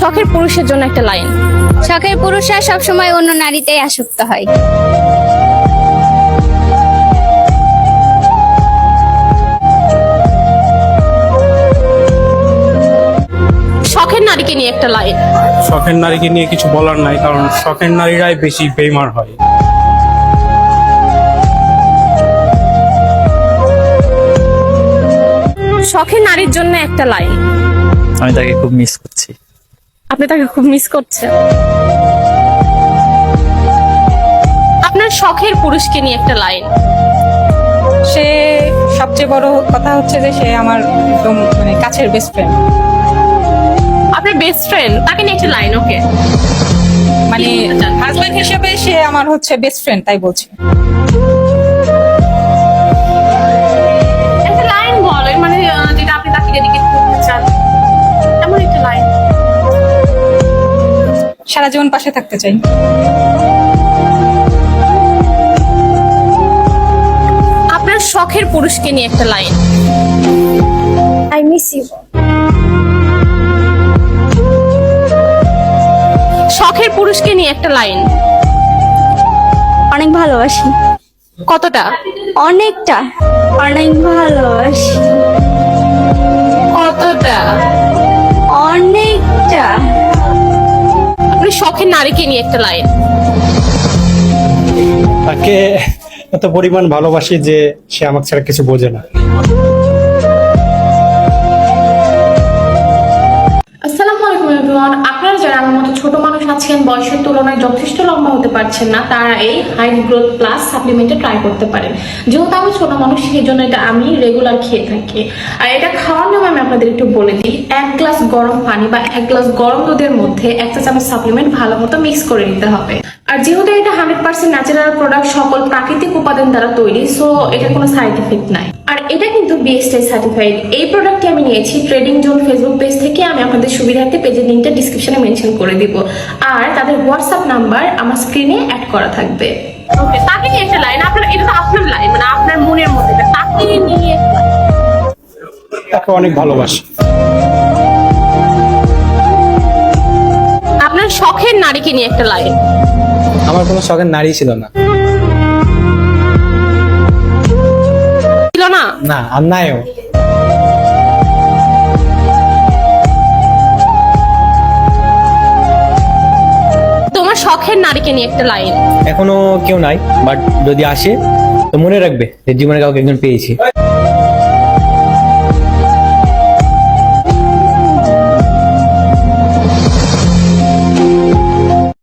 শখের পুরুষের জন্য একটা লাইন। শখের পুরুষরা সবসময় অন্য নারীতেই আসক্ত হয়। শখের নারীকে নিয়ে একটা লাইন। শখের নারীকে নিয়ে কিছু বলার নাই, কারণ শখের নারীরাই বেশি বেইমান হয়। শখের নারীর জন্য একটা লাইন। আমি তাকে খুব মিস করছি। আপনি তাকে খুব মিস করছেন। আপনার শখের পুরুষকে নিয়ে একটা লাইন। সে সবচেয়ে বড় কথা হচ্ছে যে সে আমার একদম মানে কাছের বেস্ট ফ্রেন্ড। আপনার বেস্ট ফ্রেন্ড, তাকে নিয়ে একটা লাইন। ওকে, মানে হাজবেন্ড হিসেবে সে আমার হচ্ছে বেস্ট ফ্রেন্ড, তাই বলছি। একটা লাইন বলেন, মানে যেটা আপনি তাকে ডেডিকেট করতে চান, এমন একটা লাইন। সারা জীবন পাশে থাকতে চাই। আপনার শখের পুরুষকে নিয়ে একটা লাইন। I miss you. শখের পুরুষকে নিয়ে একটা লাইন। অনেক ভালোবাসি। কতটা? অনেকটা। অনেক ভালোবাসি। কতটা? অনেকটা। আপনি শখের নারীকে নিয়ে একটা লাইন। তাকে এত পরিমাণ ভালোবাসি যে সে আমাকে ছাড়া কিছু বোঝে না। আসসালামু আলাইকুম এভরিওয়ান। আপনারা যারা আমার মতো ছোট মানুষ আছেন, বয়সের তুলনায় যথেষ্ট লম্বা হতে পারছেন না, তারা এই হাইট গ্রোথ প্লাস সাপ্লিমেন্টে ট্রাই করতে পারেন। যেহেতু আমি ছোট মানুষ, সেই জন্য এটা আমি রেগুলার খেয়ে থাকি। আর এটা খাওয়ার নামে আমি আপনাদের একটু বলে দিই, 1 গ্লাস গরম পানি বা 1 গ্লাস গরম দুধের মধ্যে 1 চা চামচ সাপ্লিমেন্ট ভালো মতো মিক্স করে নিতে হবে। আর যেহেতু এটা 100% ন্যাচারাল প্রোডাক্ট, সকল প্রাকৃতিক উপাদান দ্বারা তৈরি, সো এটার কোনো সাইড এফেক্ট নাই। আর এটা কিন্তু বিএসটিআই সার্টিফাইড। এই প্রোডাক্টটি আমি নিয়েছি ট্রেডিং জোন ফেসবুক পেজ থেকে। আমি আপনাদের সুবিধার্থে পেজের লিঙ্কটা ডিসক্রিপশনে মেনশন করে দিব, আর তাদের হোয়াটসঅ্যাপ নাম্বার আমার স্ক্রিনে অ্যাড করা থাকবে। ওকে, তাকে নিয়ে একটা লাইন। আপনার এটা তো আপনার লাইন, মানে আপনার মনের মধ্যে, তাকে নিয়ে একটা line। তাকে অনেক ভালোবাসি। আপনার শখের নারীকে নিয়ে একটা লাইন। আমার কোনো শখের নারী ছিল না। ছিল না? না, আর নাইও। তোমার শখের নারীকে নিয়ে একটা লাইন। এখনো কেউ নাই, বাট যদি আসে তো মনে রাখবে যে জীবনে কাউকে একজন পেয়েছি।